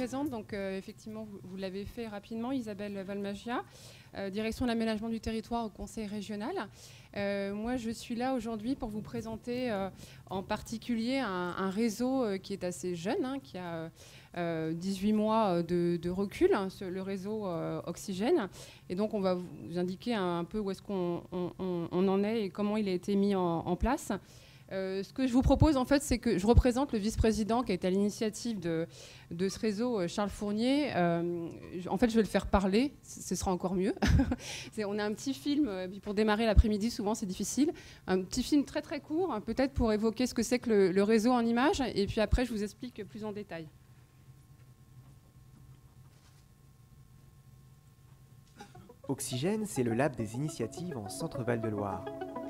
présente, donc effectivement, vous l'avez fait rapidement, Isabelle Valmagia, direction de l'aménagement du territoire au Conseil régional. Moi, je suis là aujourd'hui pour vous présenter en particulier un réseau qui est assez jeune, hein, qui a 18 mois de recul, hein, le réseau Oxygène. Et donc, on va vous indiquer un peu où est-ce qu'on en est et comment il a été mis en place. Ce que je vous propose, en fait, c'est que je représente le vice-président qui est à l'initiative de ce réseau, Charles Fournier. En fait, je vais le faire parler, ce sera encore mieux. On a un petit film, pour démarrer l'après-midi, souvent c'est difficile. Un petit film très très court, hein, peut-être pour évoquer ce que c'est que le réseau en images. Et puis après, je vous explique plus en détail. Oxygène, c'est le lab des initiatives en Centre-Val de Loire.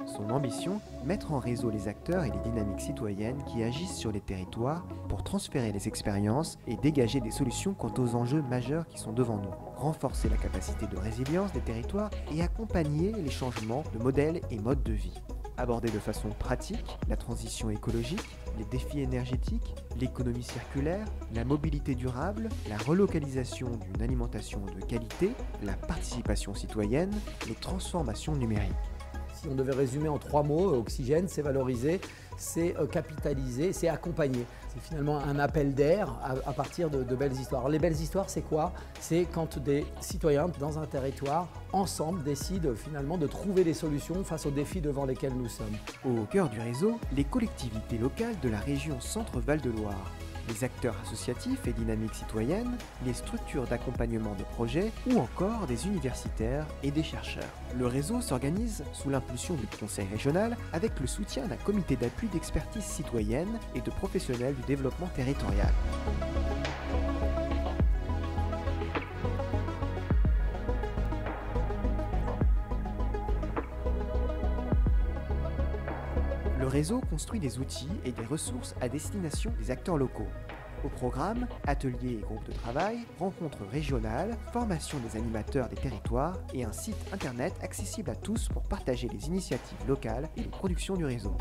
Son ambition, mettre en réseau les acteurs et les dynamiques citoyennes qui agissent sur les territoires pour transférer les expériences et dégager des solutions quant aux enjeux majeurs qui sont devant nous. Renforcer la capacité de résilience des territoires et accompagner les changements de modèles et modes de vie. Aborder de façon pratique la transition écologique, les défis énergétiques, l'économie circulaire, la mobilité durable, la relocalisation d'une alimentation de qualité, la participation citoyenne, les transformations numériques. Si on devait résumer en 3 mots, Oxygène, c'est valoriser, c'est capitaliser, c'est accompagner. C'est finalement un appel d'air à partir de belles histoires. Alors, les belles histoires, c'est quoi? C'est quand des citoyens dans un territoire, ensemble, décident finalement de trouver des solutions face aux défis devant lesquels nous sommes. Au cœur du réseau, les collectivités locales de la région Centre-Val de Loire. Les acteurs associatifs et dynamiques citoyennes, les structures d'accompagnement de projets ou encore des universitaires et des chercheurs. Le réseau s'organise sous l'impulsion du Conseil régional avec le soutien d'un comité d'appui d'expertise citoyenne et de professionnels du développement territorial. Le réseau construit des outils et des ressources à destination des acteurs locaux. Au programme, ateliers et groupes de travail, rencontres régionales, formation des animateurs des territoires et un site internet accessible à tous pour partager les initiatives locales et les productions du réseau.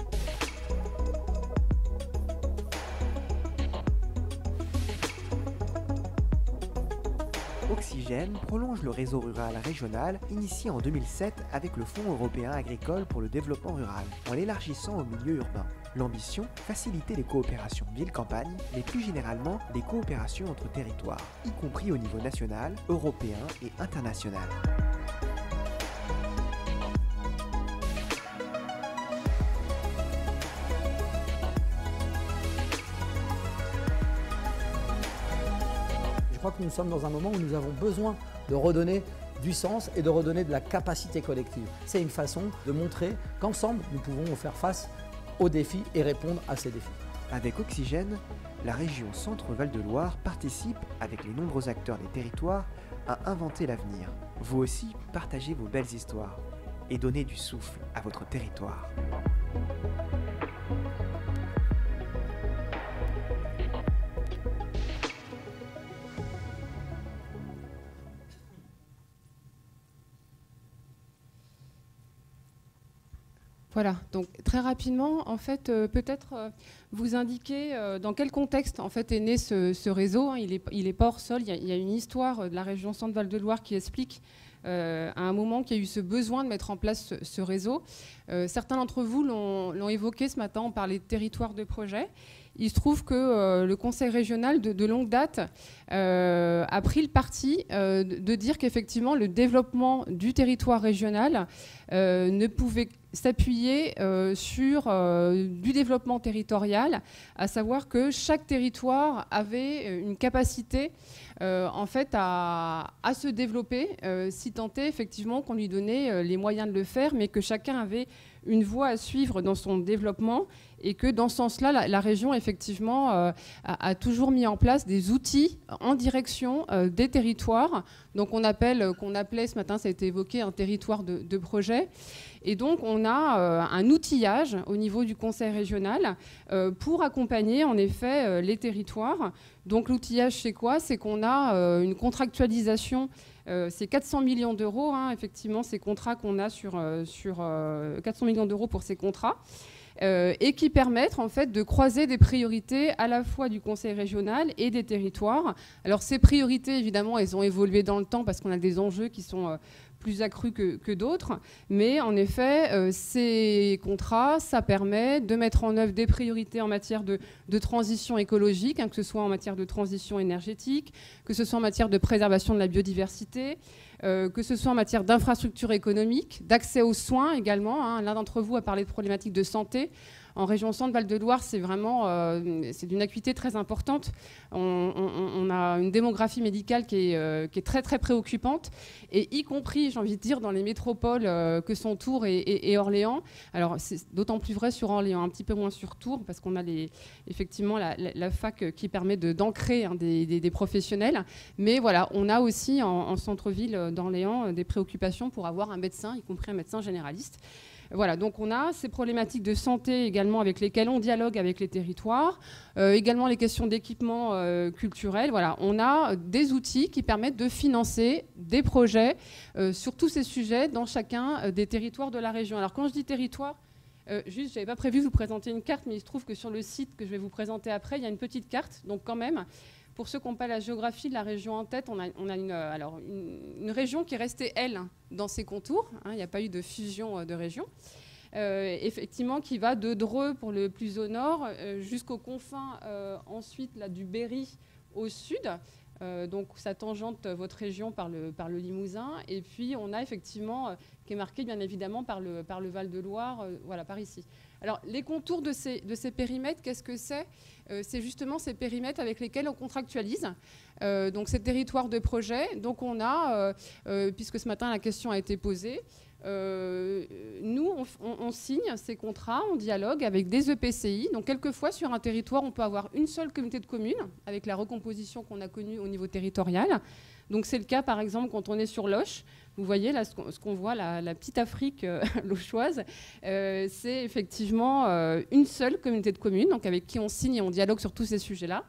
Oxygène prolonge le réseau rural régional initié en 2007 avec le Fonds européen agricole pour le développement rural, en l'élargissant au milieu urbain. L'ambition, faciliter les coopérations ville-campagne, mais plus généralement les coopérations entre territoires, y compris au niveau national, européen et international. Je crois que nous sommes dans un moment où nous avons besoin de redonner du sens et de redonner de la capacité collective. C'est une façon de montrer qu'ensemble, nous pouvons faire face aux défis et répondre à ces défis. Avec Oxygène, la région Centre-Val de Loire participe, avec les nombreux acteurs des territoires, à inventer l'avenir. Vous aussi, partagez vos belles histoires et donnez du souffle à votre territoire. Voilà, donc très rapidement, en fait, peut-être vous indiquer dans quel contexte en fait, est né ce réseau. Hein. Il est pas hors sol, il y a une histoire de la région Centre-Val de Loire qui explique à un moment qu'il y a eu ce besoin de mettre en place ce réseau. Certains d'entre vous l'ont évoqué ce matin, on parlait de territoire de projet. Il se trouve que le Conseil régional de longue date a pris le parti de dire qu'effectivement le développement du territoire régional ne pouvait s'appuyer sur du développement territorial, à savoir que chaque territoire avait une capacité en fait à se développer, si tant est effectivement qu'on lui donnait les moyens de le faire, mais que chacun avait une voie à suivre dans son développement et que dans ce sens-là, la région effectivement a toujours mis en place des outils en direction des territoires. Donc qu'on appelait ce matin, ça a été évoqué, un territoire de projet. Et donc on a un outillage au niveau du Conseil régional pour accompagner en effet les territoires. Donc l'outillage c'est quoi? C'est qu'on a une contractualisation. C'est 400 millions d'euros, hein, effectivement, ces contrats qu'on a sur 400 millions d'euros pour ces contrats. et qui permettent en fait de croiser des priorités à la fois du conseil régional et des territoires. Alors ces priorités, évidemment, elles ont évolué dans le temps parce qu'on a des enjeux qui sont plus accrus que d'autres, mais en effet, ces contrats, ça permet de mettre en œuvre des priorités en matière de transition écologique, hein, que ce soit en matière de transition énergétique, que ce soit en matière de préservation de la biodiversité, que ce soit en matière d'infrastructures économiques, d'accès aux soins également. Hein. L'un d'entre vous a parlé de problématiques de santé. En région Centre Val de Loire, c'est vraiment c'est d'une acuité très importante. On a une démographie médicale qui est très très préoccupante, et y compris, j'ai envie de dire, dans les métropoles que sont Tours et Orléans. Alors c'est d'autant plus vrai sur Orléans, un petit peu moins sur Tours, parce qu'on a effectivement la fac qui permet d'ancrer hein, des professionnels. Mais voilà, on a aussi en centre-ville d'Orléans des préoccupations pour avoir un médecin, y compris un médecin généraliste. Voilà, donc on a ces problématiques de santé également avec lesquelles on dialogue avec les territoires, également les questions d'équipement culturel. Voilà, on a des outils qui permettent de financer des projets sur tous ces sujets dans chacun des territoires de la région. Alors quand je dis territoire, juste, je n'avais pas prévu de vous présenter une carte, mais il se trouve que sur le site que je vais vous présenter après, il y a une petite carte, donc quand même... Pour ceux qui n'ont pas la géographie de la région en tête, on a une région qui est restée, elle, dans ses contours. Hein, il n'y a pas eu de fusion de régions. Effectivement, qui va de Dreux, pour le plus au nord, jusqu'aux confins, ensuite, là, du Berry au sud. Donc, ça tangente votre région par le Limousin. Et puis, on a effectivement, qui est marqué, bien évidemment, par le Val-de-Loire, voilà, par ici. Alors, les contours de ces périmètres, qu'est-ce que c'est ? C'est justement ces périmètres avec lesquels on contractualise. Donc, ces territoires de projet. Donc, on a, puisque ce matin, la question a été posée, nous, on signe ces contrats, on dialogue avec des EPCI. Donc, quelquefois, sur un territoire, on peut avoir une seule communauté de communes, avec la recomposition qu'on a connue au niveau territorial. Donc, c'est le cas, par exemple, quand on est sur Loche. Vous voyez là ce qu'on voit, la petite Afrique lochoise, c'est effectivement une seule communauté de communes, donc avec qui on signe et on dialogue sur tous ces sujets-là.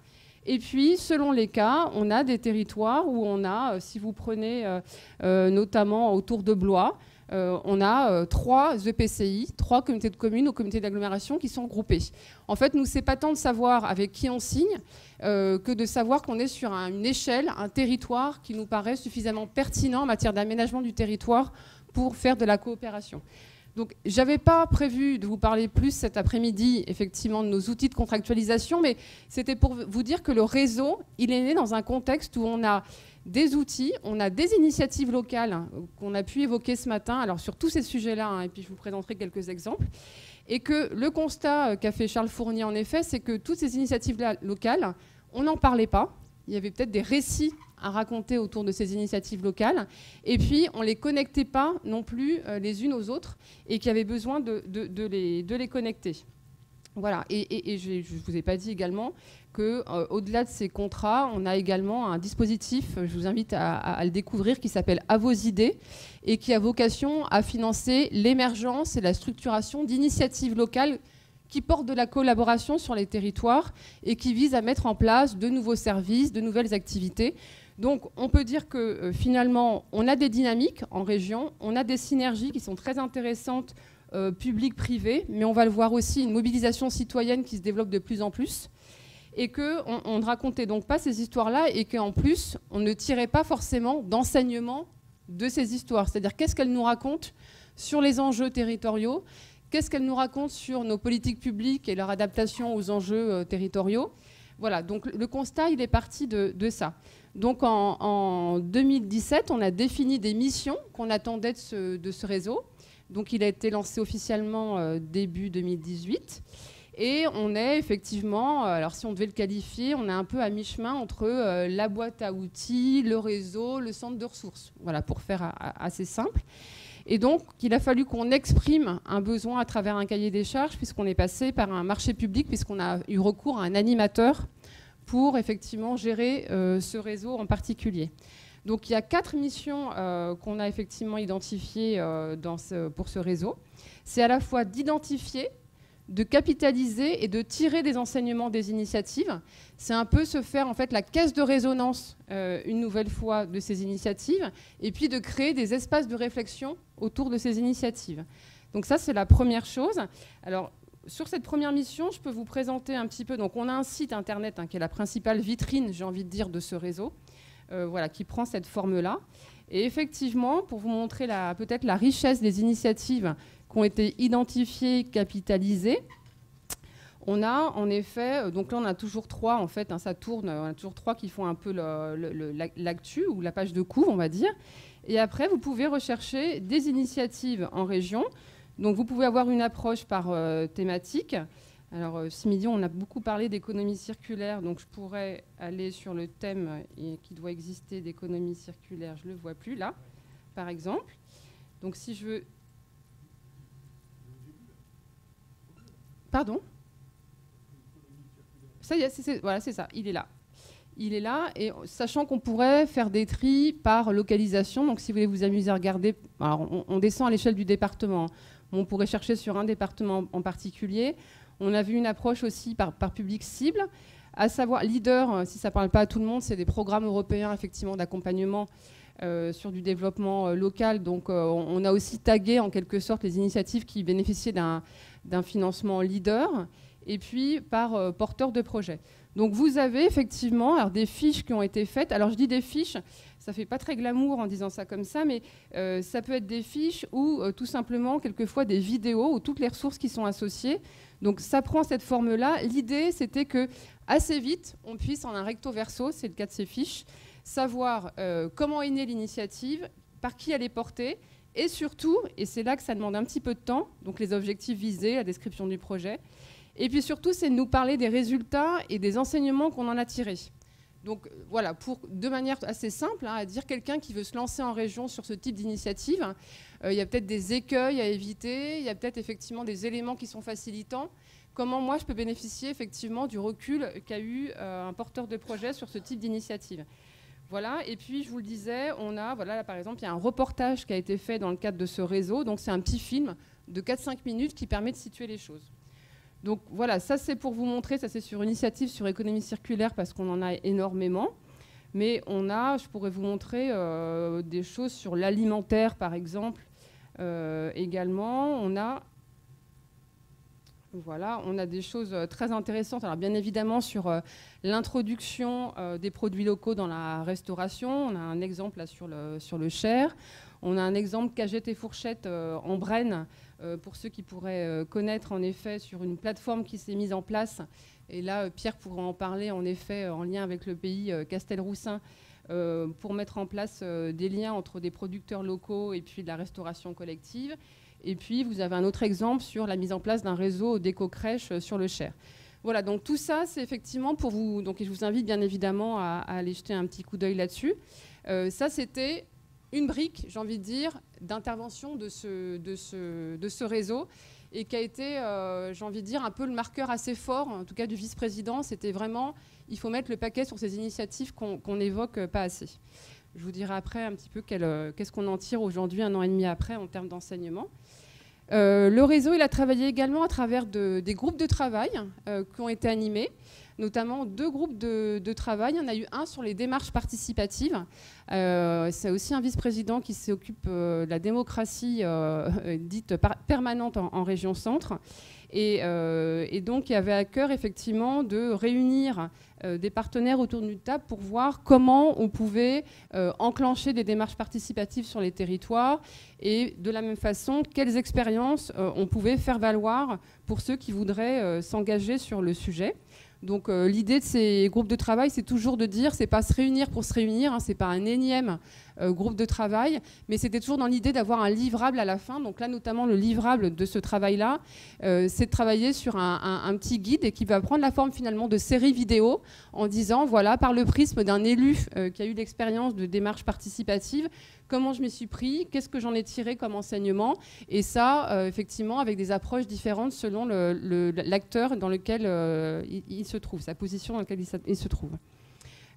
Et puis, selon les cas, on a des territoires où on a, si vous prenez notamment autour de Blois, on a 3 EPCI, 3 communautés de communes ou communautés d'agglomération qui sont groupées. En fait, nous, c'est pas tant de savoir avec qui on signe que de savoir qu'on est sur une échelle, un territoire qui nous paraît suffisamment pertinent en matière d'aménagement du territoire pour faire de la coopération. Donc, j'avais pas prévu de vous parler plus cet après-midi, effectivement, de nos outils de contractualisation, mais c'était pour vous dire que le réseau, il est né dans un contexte où on a des outils, on a des initiatives locales qu'on a pu évoquer ce matin, alors sur tous ces sujets-là, hein, et puis je vous présenterai quelques exemples, et que le constat qu'a fait Charles Fournier, en effet, c'est que toutes ces initiatives locales, on n'en parlait pas. Il y avait peut-être des récits à raconter autour de ces initiatives locales, et puis on ne les connectait pas non plus les unes aux autres, et qu'il y avait besoin de les connecter. Voilà, et je ne vous ai pas dit également qu'au-delà de ces contrats, on a également un dispositif, je vous invite à le découvrir, qui s'appelle À vos idées, et qui a vocation à financer l'émergence et la structuration d'initiatives locales qui portent de la collaboration sur les territoires et qui visent à mettre en place de nouveaux services, de nouvelles activités. Donc on peut dire que finalement, on a des dynamiques en région, on a des synergies qui sont très intéressantes, public-privé, mais on va le voir aussi, une mobilisation citoyenne qui se développe de plus en plus, et qu'on ne racontait donc pas ces histoires-là, et qu'en plus, on ne tirait pas forcément d'enseignement de ces histoires. C'est-à-dire, qu'est-ce qu'elles nous racontent sur les enjeux territoriaux, qu'est-ce qu'elles nous racontent sur nos politiques publiques et leur adaptation aux enjeux territoriaux. Voilà, donc le constat, il est parti de ça. Donc en 2017, on a défini des missions qu'on attendait de ce réseau. Donc il a été lancé officiellement début 2018. Et on est effectivement, alors si on devait le qualifier, on est un peu à mi-chemin entre la boîte à outils, le réseau, le centre de ressources. Voilà, pour faire assez simple. Et donc, il a fallu qu'on exprime un besoin à travers un cahier des charges, puisqu'on est passé par un marché public, puisqu'on a eu recours à un animateur pour effectivement gérer ce réseau en particulier. Donc il y a 4 missions qu'on a effectivement identifiées pour ce réseau. C'est à la fois d'identifier, de capitaliser et de tirer des enseignements des initiatives. C'est un peu se faire en fait la caisse de résonance une nouvelle fois de ces initiatives, et puis de créer des espaces de réflexion autour de ces initiatives. Donc ça, c'est la première chose. Alors, sur cette première mission, je peux vous présenter un petit peu. Donc, on a un site internet qui est la principale vitrine, j'ai envie de dire, de ce réseau, voilà, qui prend cette forme-là. Et effectivement, pour vous montrer peut-être la richesse des initiatives qui ont été identifiées, capitalisées, on a en effet, donc là on a toujours 3 en fait, ça tourne, on a toujours 3 qui font un peu l'actu ou la page de coup, on va dire. Et après, vous pouvez rechercher des initiatives en région. Donc vous pouvez avoir une approche par thématique. Alors ce midi, on a beaucoup parlé d'économie circulaire, donc je pourrais aller sur le thème qui doit exister d'économie circulaire, je ne le vois plus là, par exemple. Donc si je veux... Pardon ? Ça y est, voilà, c'est ça, il est là. Il est là, et sachant qu'on pourrait faire des tris par localisation, donc si vous voulez vous amuser à regarder, alors on descend à l'échelle du département, on pourrait chercher sur un département en particulier. On a vu une approche aussi par public cible, à savoir leader, si ça ne parle pas à tout le monde, c'est des programmes européens effectivement d'accompagnement sur du développement local. Donc on a aussi tagué en quelque sorte les initiatives qui bénéficiaient d'un financement leader, et puis par porteur de projet. Donc vous avez effectivement alors, des fiches qui ont été faites. Alors je dis des fiches, ça ne fait pas très glamour en disant ça comme ça, mais ça peut être des fiches ou tout simplement quelquefois des vidéos ou toutes les ressources qui sont associées. Donc ça prend cette forme-là. L'idée, c'était que assez vite, on puisse en un recto verso, c'est le cas de ces fiches, savoir comment est née l'initiative, par qui elle est portée, et surtout, et c'est là que ça demande un petit peu de temps, donc les objectifs visés, la description du projet, et puis surtout, c'est de nous parler des résultats et des enseignements qu'on en a tirés. Donc voilà, de manière assez simple, à dire quelqu'un qui veut se lancer en région sur ce type d'initiative, il y a peut-être des écueils à éviter, il y a peut-être effectivement des éléments qui sont facilitants. Comment moi je peux bénéficier effectivement du recul qu'a eu un porteur de projet sur ce type d'initiative. Voilà, et puis je vous le disais, on a, voilà, là, par exemple, il y a un reportage qui a été fait dans le cadre de ce réseau, donc c'est un petit film de 4-5 minutes qui permet de situer les choses. Donc voilà, ça c'est pour vous montrer, ça c'est sur une initiative sur économie circulaire parce qu'on en a énormément. Mais je pourrais vous montrer des choses sur l'alimentaire par exemple. Également, on a des choses très intéressantes. Alors bien évidemment sur l'introduction des produits locaux dans la restauration. On a un exemple là sur le Cher. On a un exemple Cagette et Fourchette en Brenne. Pour ceux qui pourraient connaître en effet sur une plateforme qui s'est mise en place. Et là, Pierre pourra en parler en effet en lien avec le pays Castelroussin pour mettre en place des liens entre des producteurs locaux et puis de la restauration collective. Et puis, vous avez un autre exemple sur la mise en place d'un réseau d'éco-crèches sur le Cher. Voilà, donc tout ça, c'est effectivement pour vous... Donc, je vous invite bien évidemment à aller jeter un petit coup d'œil là-dessus. Ça, c'était une brique, j'ai envie de dire, d'intervention de ce réseau et qui a été, j'ai envie de dire, un peu le marqueur assez fort, en tout cas du vice-président. C'était vraiment, il faut mettre le paquet sur ces initiatives qu'on n'évoque pas assez. Je vous dirai après un petit peu qu'est-ce qu'on en tire aujourd'hui, 1 an et demi après, en termes d'enseignement. Le réseau, il a travaillé également à travers des groupes de travail qui ont été animés, notamment 2 groupes de travail. Il y en a eu un sur les démarches participatives. C'est aussi un vice-président qui s'occupe de la démocratie dite permanente en région centre. Et donc, il y avait à cœur, effectivement, de réunir des partenaires autour d'une table pour voir comment on pouvait enclencher des démarches participatives sur les territoires et, de la même façon, quelles expériences on pouvait faire valoir pour ceux qui voudraient s'engager sur le sujet. Donc l'idée de ces groupes de travail, c'est toujours de dire, c'est pas se réunir pour se réunir, c'est pas un énième groupe de travail, mais c'était toujours dans l'idée d'avoir un livrable à la fin. Donc là, notamment, le livrable de ce travail-là, c'est de travailler sur un petit guide et qui va prendre la forme finalement de séries vidéo en disant, voilà, par le prisme d'un élu qui a eu l'expérience de démarche participative, comment je m'y suis pris, qu'est-ce que j'en ai tiré comme enseignement, et ça, effectivement, avec des approches différentes selon l'acteur dans lequel il se trouve, sa position dans laquelle il se trouve.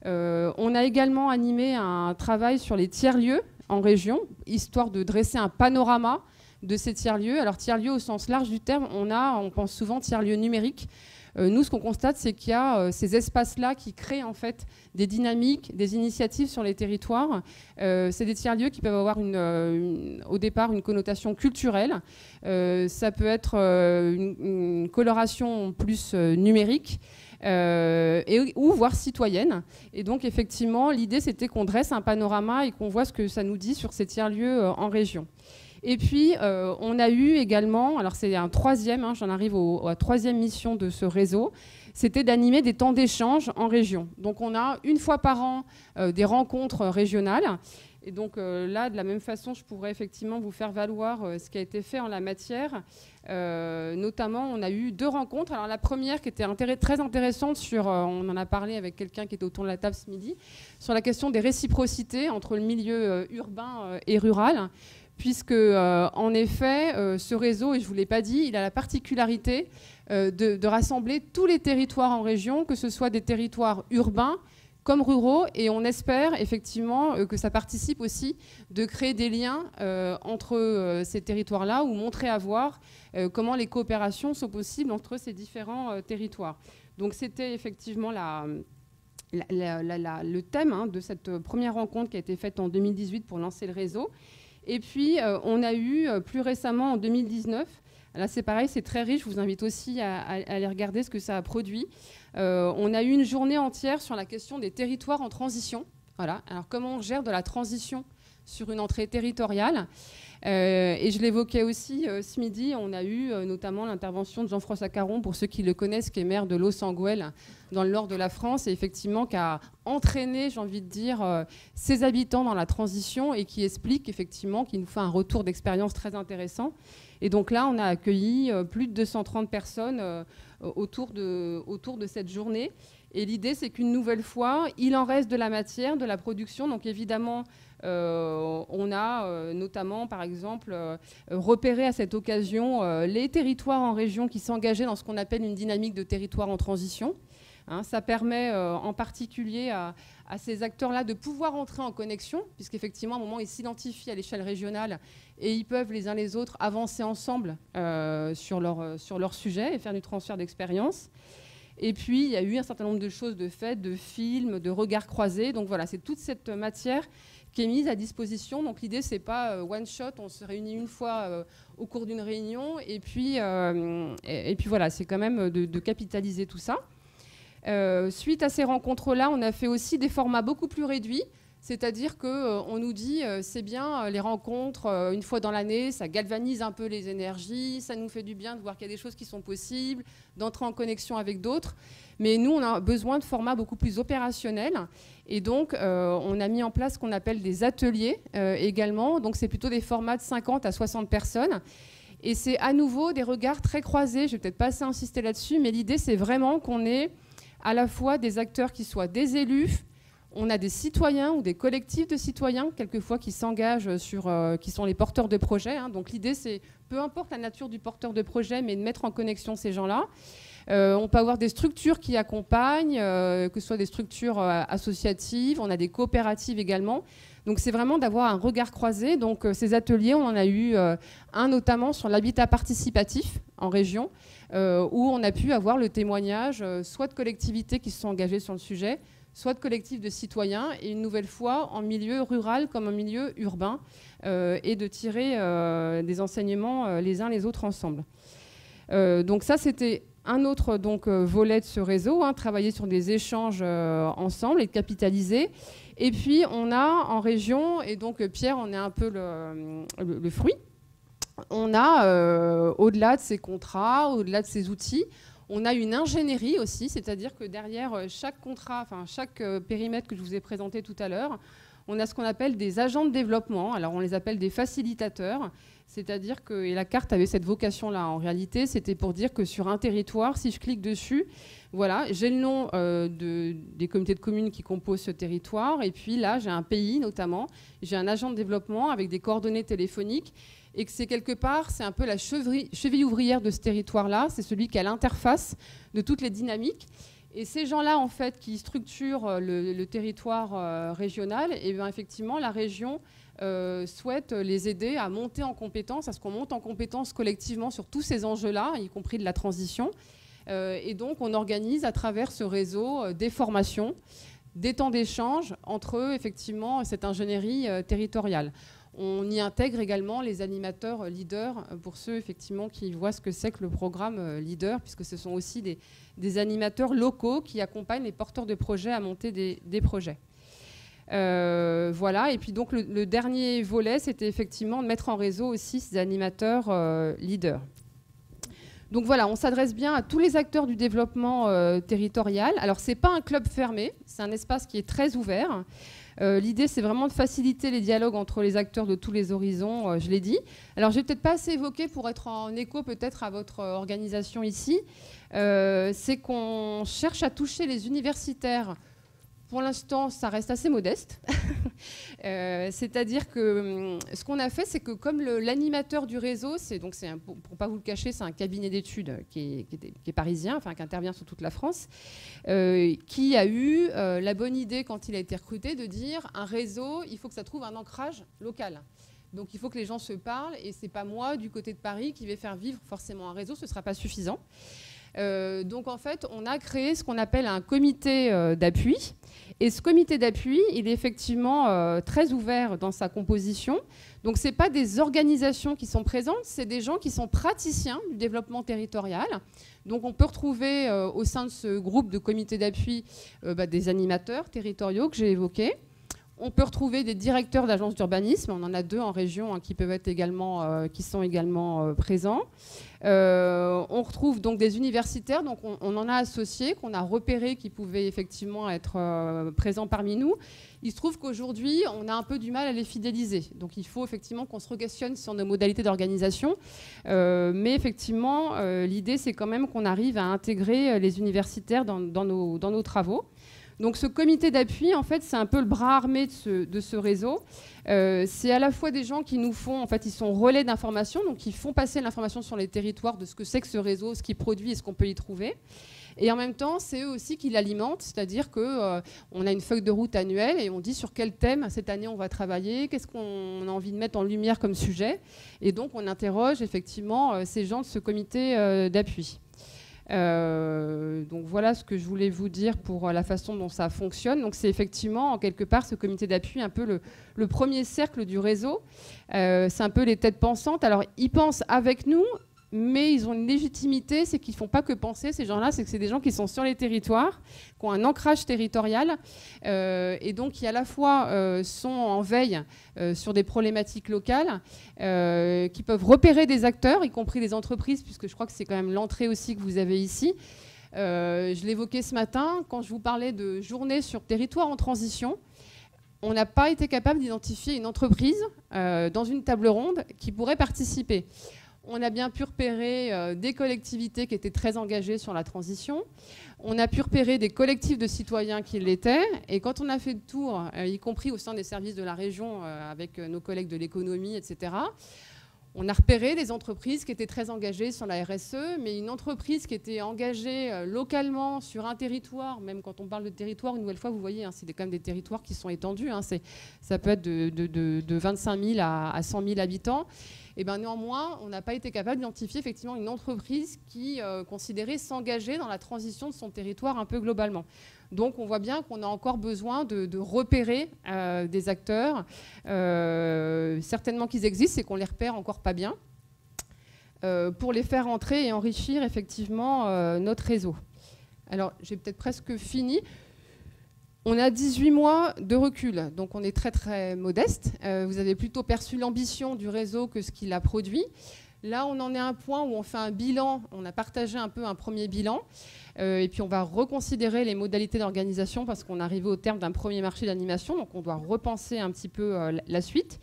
On a également animé un travail sur les tiers-lieux en région, histoire de dresser un panorama de ces tiers-lieux. Alors tiers-lieux au sens large du terme, on pense souvent tiers-lieux numériques. nous, ce qu'on constate, c'est qu'il y a ces espaces-là qui créent en fait des dynamiques, des initiatives sur les territoires. C'est des tiers-lieux qui peuvent avoir au départ une connotation culturelle. Ça peut être une coloration plus numérique. Ou voire citoyenne. Et donc, effectivement, l'idée, c'était qu'on dresse un panorama et qu'on voit ce que ça nous dit sur ces tiers-lieux en région. Et puis, on a eu également, alors c'est un troisième, j'en arrive à la troisième mission de ce réseau, c'était d'animer des temps d'échange en région. Donc, on a une fois par an des rencontres régionales. Et donc là, de la même façon, je pourrais effectivement vous faire valoir ce qui a été fait en la matière. Notamment, on a eu 2 rencontres. Alors la première qui était très intéressante, on en a parlé avec quelqu'un qui était autour de la table ce midi, sur la question des réciprocités entre le milieu urbain et rural. Puisque, en effet, ce réseau, et je ne vous l'ai pas dit, il a la particularité de rassembler tous les territoires en région, que ce soit des territoires urbains, comme ruraux, et on espère effectivement que ça participe aussi de créer des liens entre ces territoires-là ou montrer à voir comment les coopérations sont possibles entre ces différents territoires. Donc c'était effectivement le thème de cette première rencontre qui a été faite en 2018 pour lancer le réseau. Et puis on a eu plus récemment en 2019, là c'est pareil, c'est très riche, je vous invite aussi à aller regarder ce que ça a produit. On a eu une journée entière sur la question des territoires en transition. Voilà. Alors, comment on gère de la transition sur une entrée territoriale. Et je l'évoquais aussi ce midi, on a eu notamment l'intervention de Jean-François Caron, pour ceux qui le connaissent, qui est maire de Los-Anguel, dans le nord de la France, et effectivement qui a entraîné, j'ai envie de dire, ses habitants dans la transition et qui explique effectivement qu'il nous fait un retour d'expérience très intéressant. Et donc là, on a accueilli plus de 230 personnes autour de cette journée. Et l'idée, c'est qu'une nouvelle fois, il en reste de la matière, de la production. Donc évidemment, on a notamment, par exemple, repéré à cette occasion les territoires en région qui s'engageaient dans ce qu'on appelle une dynamique de territoire en transition. Ça permet en particulier à ces acteurs-là de pouvoir entrer en connexion, puisqu'effectivement, à un moment, ils s'identifient à l'échelle régionale et ils peuvent les uns les autres avancer ensemble sur leur sujet et faire du transfert d'expérience. Et puis, il y a eu un certain nombre de choses de faites, de films, de regards croisés. Donc voilà, c'est toute cette matière qui est mise à disposition. Donc l'idée, c'est pas one shot, on se réunit une fois au cours d'une réunion. Et puis voilà, c'est quand même de capitaliser tout ça. Suite à ces rencontres-là, on a fait aussi des formats beaucoup plus réduits. C'est-à-dire qu'on nous dit, c'est bien, les rencontres, une fois dans l'année, ça galvanise un peu les énergies, ça nous fait du bien de voir qu'il y a des choses qui sont possibles, d'entrer en connexion avec d'autres. Mais nous, on a besoin de formats beaucoup plus opérationnels. Et donc, on a mis en place ce qu'on appelle des ateliers également. Donc, c'est plutôt des formats de 50 à 60 personnes. Et c'est à nouveau des regards très croisés. Je ne vais peut-être pas assez insister là-dessus, mais l'idée, c'est vraiment qu'on ait à la fois des acteurs qui soient des élus. On a des citoyens ou des collectifs de citoyens, quelquefois, qui s'engagent qui sont les porteurs de projets. Donc l'idée, c'est, peu importe la nature du porteur de projet, mais de mettre en connexion ces gens-là. On peut avoir des structures qui accompagnent, que ce soit des structures associatives. On a des coopératives également. Donc c'est vraiment d'avoir un regard croisé. Donc ces ateliers, on en a eu un notamment sur l'habitat participatif en région, où on a pu avoir le témoignage soit de collectivités qui se sont engagées sur le sujet, soit de collectifs de citoyens, et une nouvelle fois en milieu rural comme en milieu urbain, et de tirer des enseignements les uns les autres ensemble. Donc ça, c'était un autre volet de ce réseau, travailler sur des échanges ensemble et de capitaliser. Et puis, on a en région, et donc Pierre en est un peu le fruit, on a, au-delà de ces contrats, au-delà de ces outils, on a une ingénierie aussi, c'est-à-dire que derrière chaque contrat, enfin chaque périmètre que je vous ai présenté tout à l'heure, on a ce qu'on appelle des agents de développement. Alors on les appelle des facilitateurs, c'est-à-dire que, et la carte avait cette vocation-là en réalité, c'était pour dire que sur un territoire, si je clique dessus, voilà, j'ai le nom des comités de communes qui composent ce territoire, et puis là j'ai un pays notamment, j'ai un agent de développement avec des coordonnées téléphoniques, et que c'est quelque part, c'est un peu la cheville ouvrière de ce territoire-là, c'est celui qui a l'interface de toutes les dynamiques. Et ces gens-là, en fait, qui structurent le territoire régional, et bien effectivement, la région souhaite les aider à monter en compétence, à ce qu'on monte en compétence collectivement sur tous ces enjeux-là, y compris de la transition. Et donc, on organise à travers ce réseau des formations, des temps d'échange entre, effectivement, cette ingénierie territoriale. On y intègre également les animateurs leaders, pour ceux effectivement qui voient ce que c'est que le programme leader, puisque ce sont aussi des animateurs locaux qui accompagnent les porteurs de projets à monter des projets. Voilà, et puis donc le dernier volet, c'était effectivement de mettre en réseau aussi ces animateurs leaders. Donc voilà, on s'adresse bien à tous les acteurs du développement territorial. Alors ce n'est pas un club fermé, c'est un espace qui est très ouvert. L'idée, c'est vraiment de faciliter les dialogues entre les acteurs de tous les horizons, je l'ai dit. Alors, je n'ai peut-être pas assez évoqué pour être en écho peut-être à votre organisation ici. C'est qu'on cherche à toucher les universitaires. Pour l'instant, ça reste assez modeste. C'est-à-dire que ce qu'on a fait, c'est que comme l'animateur du réseau, pour ne pas vous le cacher, c'est un cabinet d'études qui est parisien, enfin qui intervient sur toute la France, qui a eu la bonne idée, quand il a été recruté, de dire un réseau, il faut que ça trouve un ancrage local. Donc il faut que les gens se parlent, et ce n'est pas moi, du côté de Paris, qui vais faire vivre forcément un réseau, ce ne sera pas suffisant. Donc en fait, on a créé ce qu'on appelle un comité d'appui. Et ce comité d'appui, il est effectivement très ouvert dans sa composition. Donc ce n'est pas des organisations qui sont présentes, c'est des gens qui sont praticiens du développement territorial. Donc on peut retrouver au sein de ce groupe de comité d'appui des animateurs territoriaux que j'ai évoqués. On peut retrouver des directeurs d'agences d'urbanisme, on en a 2 en région qui peuvent être également, qui sont également présents. On retrouve donc des universitaires, donc on en a associés, qu'on a repérés qui pouvaient effectivement être présents parmi nous. Il se trouve qu'aujourd'hui, on a un peu du mal à les fidéliser. Donc il faut effectivement qu'on se re-questionne sur nos modalités d'organisation. Mais effectivement, l'idée, c'est quand même qu'on arrive à intégrer les universitaires dans nos travaux. Donc ce comité d'appui, en fait, c'est un peu le bras armé de ce réseau. C'est à la fois des gens qui nous font, en fait, ils sont relais d'information, donc ils font passer l'information sur les territoires de ce que c'est que ce réseau, ce qu'il produit et ce qu'on peut y trouver. Et en même temps, c'est eux aussi qui l'alimentent, c'est-à-dire qu'on a une feuille de route annuelle et on dit sur quel thème cette année on va travailler, qu'est-ce qu'on a envie de mettre en lumière comme sujet. Et donc on interroge effectivement ces gens de ce comité d'appui. Donc voilà ce que je voulais vous dire pour la façon dont ça fonctionne. Donc c'est effectivement en quelque part ce comité d'appui un peu le premier cercle du réseau. C'est un peu les têtes pensantes. Alors ils pensent avec nous, mais ils ont une légitimité, c'est qu'ils ne font pas que penser, ces gens-là, c'est que c'est des gens qui sont sur les territoires, qui ont un ancrage territorial, et donc qui à la fois sont en veille sur des problématiques locales, qui peuvent repérer des acteurs, y compris des entreprises, puisque je crois que c'est quand même l'entrée aussi que vous avez ici. Je l'évoquais ce matin, quand je vous parlais de journée sur territoire en transition, on n'a pas été capable d'identifier une entreprise dans une table ronde qui pourrait participer. On a bien pu repérer des collectivités qui étaient très engagées sur la transition. On a pu repérer des collectifs de citoyens qui l'étaient. Et quand on a fait le tour, y compris au sein des services de la région, avec nos collègues de l'économie, etc., on a repéré des entreprises qui étaient très engagées sur la RSE, mais une entreprise qui était engagée localement sur un territoire, même quand on parle de territoire, une nouvelle fois, vous voyez, c'est quand même des territoires qui sont étendus. Ça peut être de 25 000 à 100 000 habitants. Et ben néanmoins, on n'a pas été capable d'identifier effectivement une entreprise qui considérait s'engager dans la transition de son territoire un peu globalement. Donc on voit bien qu'on a encore besoin de repérer des acteurs. Certainement qu'ils existent, c'est qu'on les repère encore pas bien, pour les faire entrer et enrichir effectivement notre réseau. Alors j'ai peut-être presque fini. On a 18 mois de recul, donc on est très très modeste. Vous avez plutôt perçu l'ambition du réseau que ce qu'il a produit. Là, on en est à un point où on fait un bilan, on a partagé un peu un premier bilan, et puis on va reconsidérer les modalités d'organisation parce qu'on est arrivé au terme d'un premier marché d'animation, donc on doit repenser un petit peu la suite.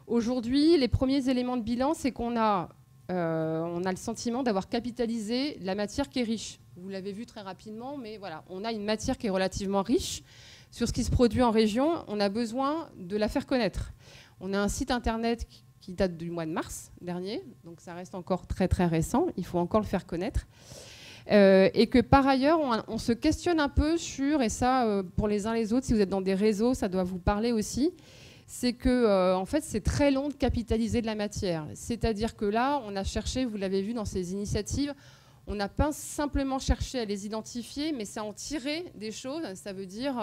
Aujourd'hui, les premiers éléments de bilan, c'est qu'on a le sentiment d'avoir capitalisé la matière qui est riche. Vous l'avez vu très rapidement, mais voilà, on a une matière qui est relativement riche sur ce qui se produit en région. On a besoin de la faire connaître. On a un site internet qui date du mois de mars dernier, donc ça reste encore très très récent. Il faut encore le faire connaître. Et que par ailleurs, on se questionne un peu sur, et ça pour les uns les autres, si vous êtes dans des réseaux, ça doit vous parler aussi, c'est que en fait, c'est très long de capitaliser de la matière. C'est-à-dire que là, on a cherché, vous l'avez vu dans ces initiatives, On n'a pas simplement cherché à les identifier, mais c'est en tirer des choses. Ça veut dire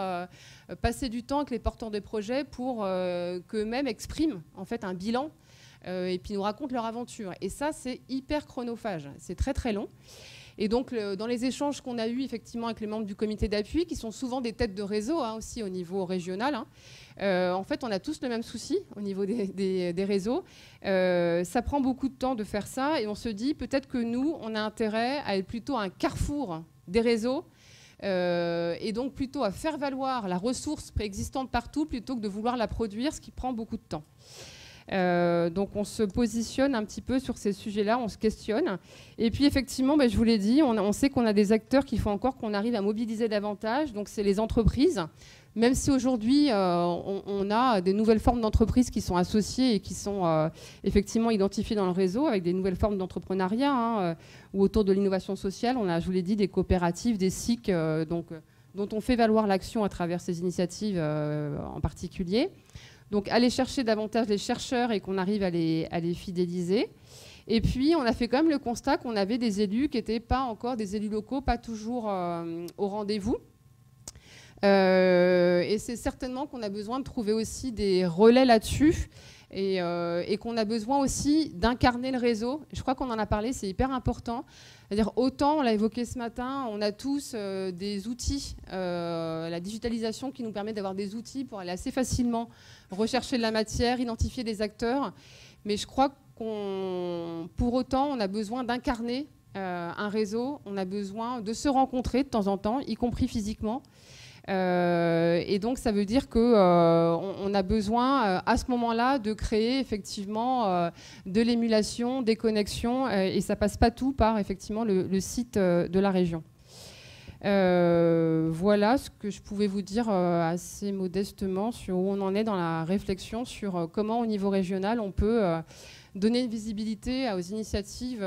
passer du temps avec les porteurs de projets pour qu'eux-mêmes expriment en fait un bilan et puis nous racontent leur aventure. Et ça, c'est hyper chronophage. C'est très, très long. Et donc, dans les échanges qu'on a eus effectivement avec les membres du comité d'appui, qui sont souvent des têtes de réseau aussi au niveau régional, en fait, on a tous le même souci au niveau des réseaux. Ça prend beaucoup de temps de faire ça et on se dit peut-être que nous, on a intérêt à être plutôt un carrefour des réseaux et donc plutôt à faire valoir la ressource préexistante partout plutôt que de vouloir la produire, ce qui prend beaucoup de temps. Donc on se positionne un petit peu sur ces sujets-là, on se questionne. Et puis effectivement, je vous l'ai dit, on sait qu'on a des acteurs qu'il faut encore qu'on arrive à mobiliser davantage. Donc c'est les entreprises. Même si aujourd'hui on a des nouvelles formes d'entreprises qui sont associées et qui sont effectivement identifiées dans le réseau avec des nouvelles formes d'entrepreneuriat ou autour de l'innovation sociale. On a, je vous l'ai dit, des coopératives, des SIC, dont on fait valoir l'action à travers ces initiatives en particulier. Donc, aller chercher davantage les chercheurs et qu'on arrive à les fidéliser. Et puis, on a fait quand même le constat qu'on avait des élus qui n'étaient pas encore des élus locaux, pas toujours au rendez-vous. Et c'est certainement qu'on a besoin de trouver aussi des relais là-dessus et qu'on a besoin aussi d'incarner le réseau. Je crois qu'on en a parlé, c'est hyper important. C'est-à-dire, autant, on l'a évoqué ce matin, on a tous des outils, la digitalisation qui nous permet d'avoir des outils pour aller assez facilement rechercher de la matière, identifier des acteurs. Mais je crois pour autant, on a besoin d'incarner un réseau, on a besoin de se rencontrer de temps en temps, y compris physiquement. Et donc, ça veut dire qu'on a besoin, à ce moment-là, de créer effectivement de l'émulation, des connexions, et ça passe pas tout par effectivement le site de la région. Voilà ce que je pouvais vous dire assez modestement sur où on en est dans la réflexion sur comment, au niveau régional, on peut donner une visibilité aux initiatives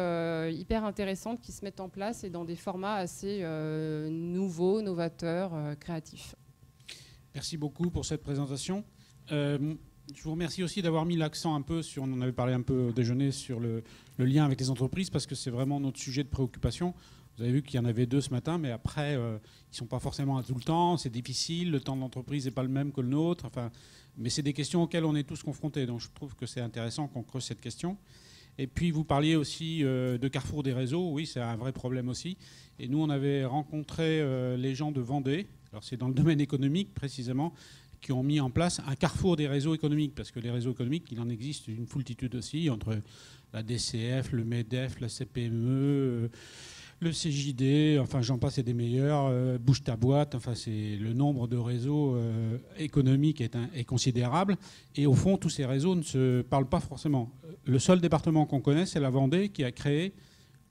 hyper intéressantes qui se mettent en place et dans des formats assez nouveaux, novateurs, créatifs. Merci beaucoup pour cette présentation. Je vous remercie aussi d'avoir mis l'accent un peu sur, on en avait parlé un peu au déjeuner, sur le lien avec les entreprises, parce que c'est vraiment notre sujet de préoccupation. Vous avez vu qu'il y en avait 2 ce matin, mais après, ils ne sont pas forcément à tout le temps, c'est difficile, le temps de l'entreprise n'est pas le même que le nôtre. Enfin, mais c'est des questions auxquelles on est tous confrontés, donc je trouve que c'est intéressant qu'on creuse cette question. Et puis vous parliez aussi de carrefour des réseaux, oui, c'est un vrai problème aussi. Et nous, on avait rencontré les gens de Vendée, alors c'est dans le domaine économique précisément, qui ont mis en place un carrefour des réseaux économiques, parce que les réseaux économiques, il en existe une foultitude aussi, entre la DCF, le MEDEF, la CPME, le CJD, enfin j'en passe, c'est des meilleurs, bouge ta boîte, enfin c'est le nombre de réseaux économiques est considérable. Et au fond, tous ces réseaux ne se parlent pas forcément. Le seul département qu'on connaît, c'est la Vendée, qui a créé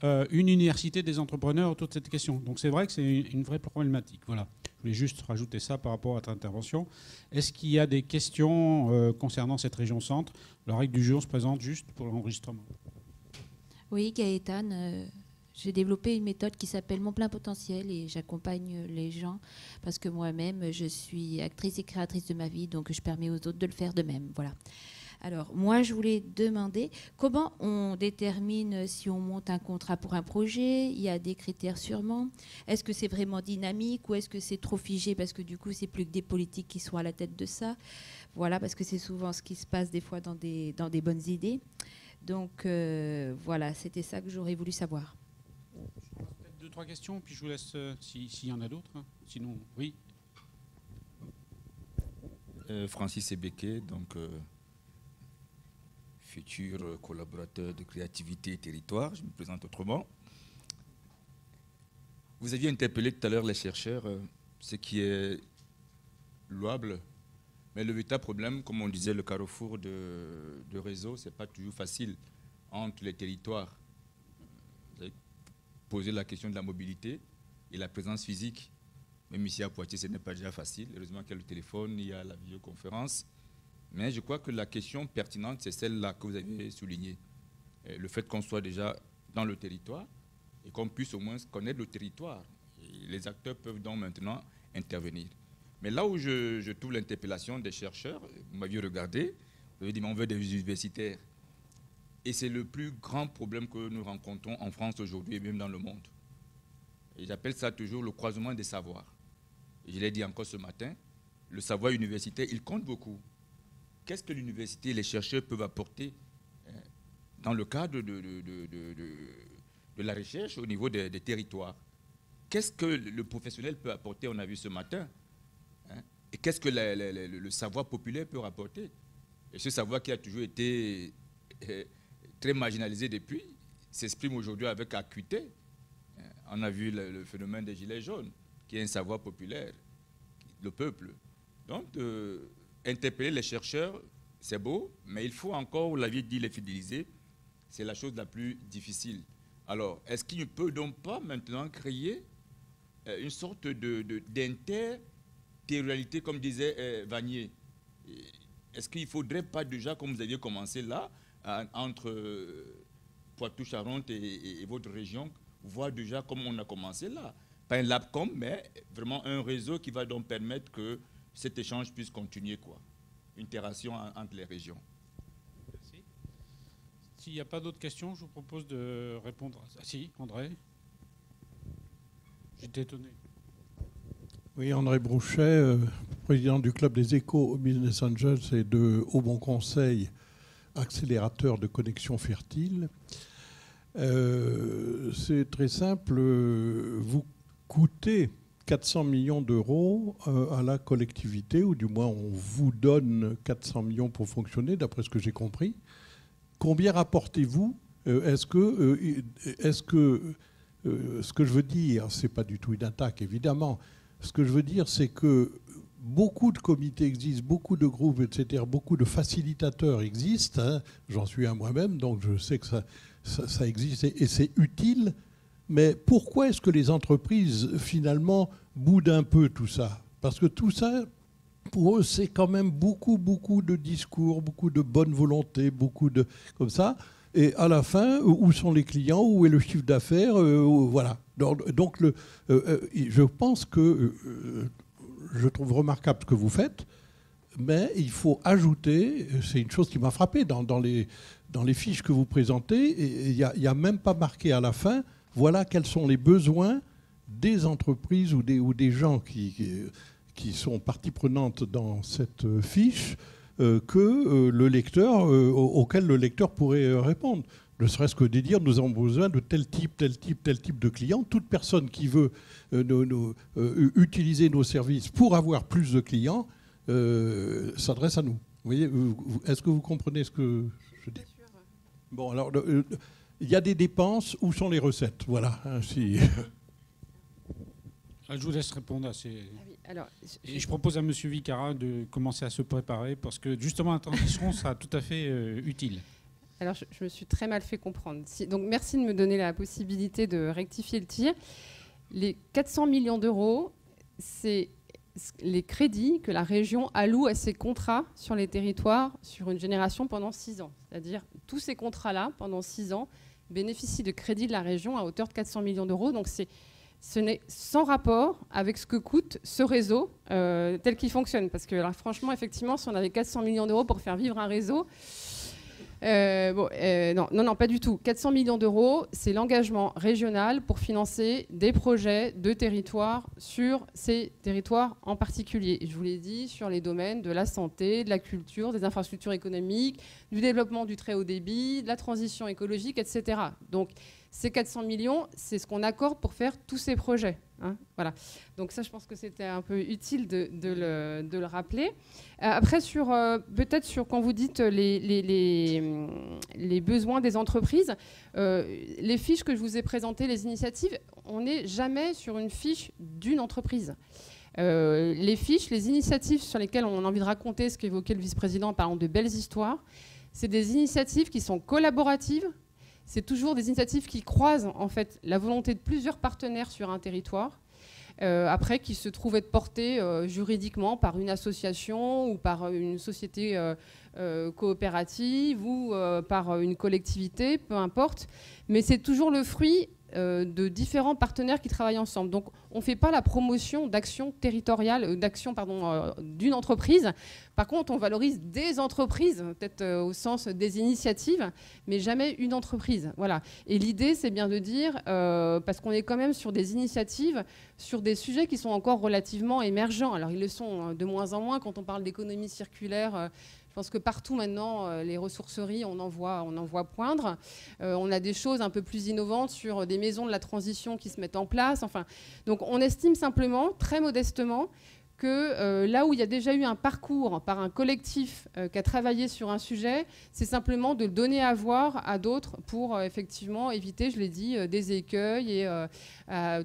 une université des entrepreneurs autour de cette question. Donc c'est vrai que c'est une vraie problématique. Voilà. Je voulais juste rajouter ça par rapport à votre intervention. Est-ce qu'il y a des questions concernant cette région centre? La règle du jeu, on se présente juste pour l'enregistrement. Oui, Gaëtane. J'ai développé une méthode qui s'appelle Mon plein potentiel et j'accompagne les gens parce que moi-même, je suis actrice et créatrice de ma vie, donc je permets aux autres de le faire de même. Voilà. Alors, moi, je voulais demander comment on détermine si on monte un contrat pour un projet. Il y a des critères sûrement. Est-ce que c'est vraiment dynamique ou est-ce que c'est trop figé parce que du coup, c'est plus que des politiques qui sont à la tête de ça. Voilà, parce que c'est souvent ce qui se passe des fois dans des bonnes idées. Donc, voilà, c'était ça que j'aurais voulu savoir. Peut-être 2-3 questions, puis je vous laisse s'il y en a d'autres. Hein. Sinon, oui. Francis Ebeke, donc futur collaborateur de créativité et territoire, je me présente autrement. Vous aviez interpellé tout à l'heure les chercheurs, ce qui est louable, mais le véritable problème, comme on disait, le carrefour de réseau, ce n'est pas toujours facile entre les territoires. Vous avez posé la question de la mobilité et la présence physique. Même ici à Poitiers, ce n'est pas déjà facile. Heureusement qu'il y a le téléphone, il y a la vidéoconférence. Mais je crois que la question pertinente, c'est celle-là que vous avez soulignée. Le fait qu'on soit déjà dans le territoire et qu'on puisse au moins connaître le territoire. Et les acteurs peuvent donc maintenant intervenir. Mais là où je trouve l'interpellation des chercheurs, vous m'aviez regardé, vous avez dit, mais on veut des universitaires. Et c'est le plus grand problème que nous rencontrons en France aujourd'hui et même dans le monde. Et j'appelle ça toujours le croisement des savoirs. Et je l'ai dit encore ce matin, le savoir universitaire, il compte beaucoup. Qu'est-ce que l'université et les chercheurs peuvent apporter dans le cadre de la recherche au niveau des territoires? Qu'est-ce que le professionnel peut apporter, on a vu ce matin, hein? Et qu'est-ce que le savoir populaire peut rapporter? Et ce savoir qui a toujours été très marginalisé depuis, s'exprime aujourd'hui avec acuité. On a vu le phénomène des gilets jaunes, qui est un savoir populaire, le peuple. Donc, interpeller les chercheurs, c'est beau, mais il faut encore, vous l'aviez dit, les fidéliser. C'est la chose la plus difficile. Alors, est-ce qu'il ne peut donc pas maintenant créer une sorte d'interterritorialité, comme disait Vanier? Est-ce qu'il ne faudrait pas déjà, comme vous aviez commencé là, entre Poitou-Charentes et votre région, voir déjà comme on a commencé là? Pas un LabCom, mais vraiment un réseau qui va donc permettre que cet échange puisse continuer, quoi. Une interaction entre les régions. Merci. S'il n'y a pas d'autres questions, je vous propose de répondre. Ah, si, André. J'étais étonné. Oui, André Brouchet, président du Club des Échos Business Angels et de Au Bon Conseil, accélérateur de connexion fertile. C'est très simple. Vous coûtez 400 millions d'euros à la collectivité, ou du moins on vous donne 400 millions pour fonctionner, d'après ce que j'ai compris. Combien rapportez-vous? Est-ce que ce que je veux dire, c'est pas du tout une attaque, évidemment. Ce que je veux dire, c'est que beaucoup de comités existent, beaucoup de groupes, etc., beaucoup de facilitateurs existent. Hein. J'en suis un moi-même, donc je sais que ça existe et c'est utile. Mais pourquoi est-ce que les entreprises, finalement, boudent un peu tout ça? Parce que tout ça, pour eux, c'est quand même beaucoup de discours, beaucoup de bonne volonté, beaucoup de... comme ça. Et à la fin, où sont les clients? Où est le chiffre d'affaires? Voilà. Donc, je pense que... je trouve remarquable ce que vous faites, mais il faut ajouter, c'est une chose qui m'a frappé, dans les fiches que vous présentez, il n'y a même pas marqué à la fin, voilà quels sont les besoins des entreprises ou des gens qui sont partie prenante dans cette fiche, que le lecteur, auquel le lecteur pourrait répondre. Ne serait-ce que de dire, nous avons besoin de tel type de client. Toute personne qui veut utiliser nos services pour avoir plus de clients s'adresse à nous. Vous voyez, est-ce que vous comprenez ce que je dis? Bon, alors, il y a des dépenses, où sont les recettes? Voilà. Ainsi. Je vous laisse répondre à ces... Ah oui, alors, Et je propose à M. Vicara de commencer à se préparer, parce que justement, la transition sera tout à fait utile. Alors, je me suis très mal fait comprendre. Donc, merci de me donner la possibilité de rectifier le tir. Les 400 millions d'euros, c'est les crédits que la région alloue à ses contrats sur les territoires sur une génération pendant 6 ans. C'est-à-dire, tous ces contrats-là, pendant 6 ans, bénéficient de crédits de la région à hauteur de 400 millions d'euros. Donc, ce n'est sans rapport avec ce que coûte ce réseau tel qu'il fonctionne. Parce que, alors, franchement, effectivement, si on avait 400 millions d'euros pour faire vivre un réseau... non, pas du tout. 400 millions d'euros, c'est l'engagement régional pour financer des projets de territoire sur ces territoires en particulier. Et je vous l'ai dit, sur les domaines de la santé, de la culture, des infrastructures économiques, du développement du très haut débit, de la transition écologique, etc. Donc, ces 400 millions, c'est ce qu'on accorde pour faire tous ces projets. Hein, voilà. Donc ça, je pense que c'était un peu utile de le rappeler. Après, peut-être sur quand vous dites les besoins des entreprises, les fiches que je vous ai présentées, les initiatives, on n'est jamais sur une fiche d'une entreprise. Les fiches, les initiatives sur lesquelles on a envie de raconter ce qu'évoquait le vice-président en parlant de belles histoires, c'est des initiatives qui sont collaboratives. C'est toujours des initiatives qui croisent en fait la volonté de plusieurs partenaires sur un territoire, après qui se trouvent être portés juridiquement par une association ou par une société coopérative ou par une collectivité, peu importe. Mais c'est toujours le fruit de différents partenaires qui travaillent ensemble. Donc on ne fait pas la promotion d'actions territoriales, d'une entreprise. Par contre, on valorise des entreprises, peut-être au sens des initiatives, mais jamais une entreprise. Voilà. Et l'idée, c'est bien de dire, parce qu'on est quand même sur des initiatives, sur des sujets qui sont encore relativement émergents. Alors ils le sont de moins en moins quand on parle d'économie circulaire. Je pense que partout maintenant, les ressourceries, on en voit poindre. On a des choses un peu plus innovantes sur des maisons de la transition qui se mettent en place. Enfin, donc on estime simplement, très modestement, que là où il y a déjà eu un parcours par un collectif qui a travaillé sur un sujet, c'est simplement de le donner à voir à d'autres pour effectivement éviter, je l'ai dit, des écueils et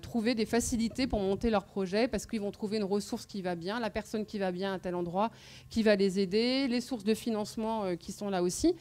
trouver des facilités pour monter leur projet parce qu'ils vont trouver une ressource qui va bien, la personne qui va bien à tel endroit, qui va les aider, les sources de financement qui sont là aussi.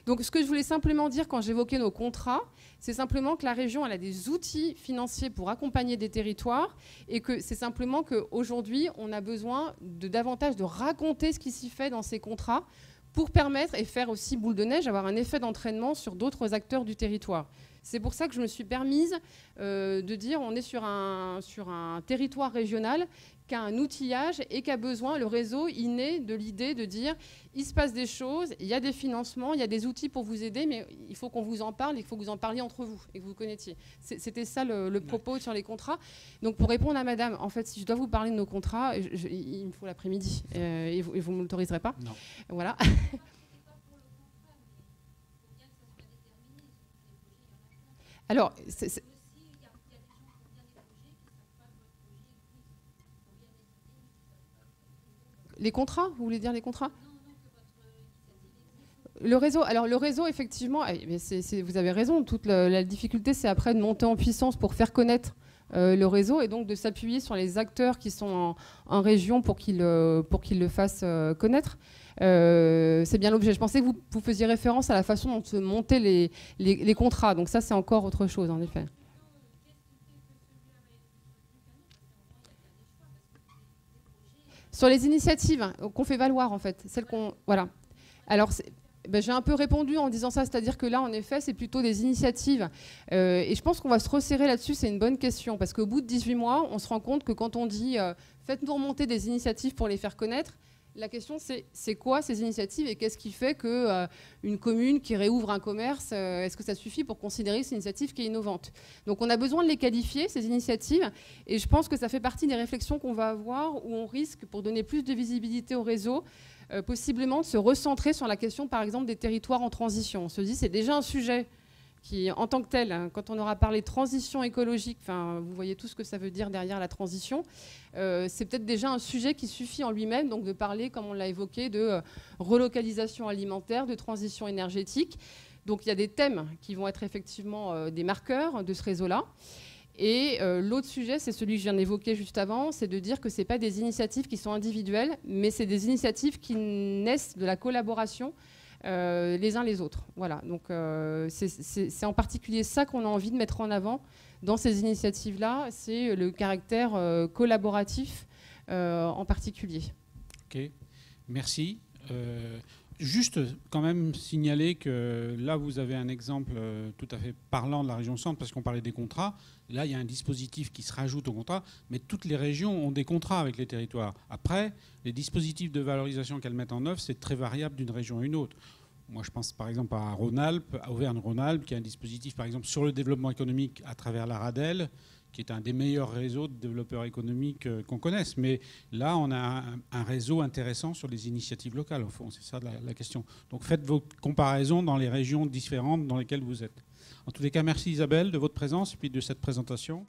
Donc ce que je voulais simplement dire quand j'évoquais nos contrats, c'est simplement que la région elle a des outils financiers pour accompagner des territoires et que c'est simplement qu'aujourd'hui, on a besoin de davantage de raconter ce qui s'y fait dans ces contrats pour permettre et faire aussi boule de neige, avoir un effet d'entraînement sur d'autres acteurs du territoire. C'est pour ça que je me suis permise de dire on est sur un territoire régional qui a un outillage et qui a besoin, le réseau, il naît de l'idée de dire il se passe des choses, il y a des financements, il y a des outils pour vous aider, mais il faut qu'on vous en parle, il faut que vous en parliez entre vous et que vous connaissiez. C'était ça le propos sur les contrats. Donc pour répondre à madame, en fait, si je dois vous parler de nos contrats, il me faut l'après-midi et vous ne m'autoriserez pas. Non. Voilà. Alors, les contrats, vous voulez dire les contrats ? Le réseau, alors le réseau, effectivement, vous avez raison, toute la difficulté, c'est après de monter en puissance pour faire connaître le réseau et donc de s'appuyer sur les acteurs qui sont en région pour qu'ils le fassent connaître. C'est bien l'objet. Je pensais que vous faisiez référence à la façon dont se montaient les contrats. Donc ça, c'est encore autre chose, en effet. Sur les initiatives qu'on fait valoir, en fait, celles qu'on... Voilà. Alors, j'ai un peu répondu en disant ça, c'est-à-dire que là, en effet, c'est plutôt des initiatives. Et je pense qu'on va se resserrer là-dessus, c'est une bonne question. Parce qu'au bout de 18 mois, on se rend compte que quand on dit faites-nous remonter des initiatives pour les faire connaître, la question, c'est quoi ces initiatives et qu'est-ce qui fait qu'une commune qui réouvre un commerce, est-ce que ça suffit pour considérer cette initiative qui est innovante ? Donc on a besoin de les qualifier, ces initiatives, et je pense que ça fait partie des réflexions qu'on va avoir où on risque, pour donner plus de visibilité au réseau, possiblement de se recentrer sur la question, par exemple, des territoires en transition. On se dit c'est déjà un sujet qui, en tant que tel, hein, quand on aura parlé de transition écologique, vous voyez tout ce que ça veut dire derrière la transition, c'est peut-être déjà un sujet qui suffit en lui-même, donc de parler, comme on l'a évoqué, de relocalisation alimentaire, de transition énergétique. Donc il y a des thèmes qui vont être effectivement des marqueurs de ce réseau-là. Et l'autre sujet, c'est celui que je viens d'évoquer juste avant, c'est de dire que ce n'est pas des initiatives qui sont individuelles, mais c'est des initiatives qui naissent de la collaboration les uns les autres. Voilà. Donc c'est en particulier ça qu'on a envie de mettre en avant dans ces initiatives-là, c'est le caractère collaboratif en particulier. Ok, merci. Juste quand même signaler que là, vous avez un exemple tout à fait parlant de la région Centre, parce qu'on parlait des contrats. Là, il y a un dispositif qui se rajoute au contrat, mais toutes les régions ont des contrats avec les territoires. Après, les dispositifs de valorisation qu'elles mettent en œuvre, c'est très variable d'une région à une autre. Moi, je pense par exemple à Rhône-Alpes, à Auvergne-Rhône-Alpes, qui a un dispositif, par exemple, sur le développement économique à travers la RADEL, qui est un des meilleurs réseaux de développeurs économiques qu'on connaisse. Mais là, on a un réseau intéressant sur les initiatives locales, au fond. C'est ça la question. Donc faites vos comparaisons dans les régions différentes dans lesquelles vous êtes. En tous les cas, merci Isabelle de votre présence et puis de cette présentation.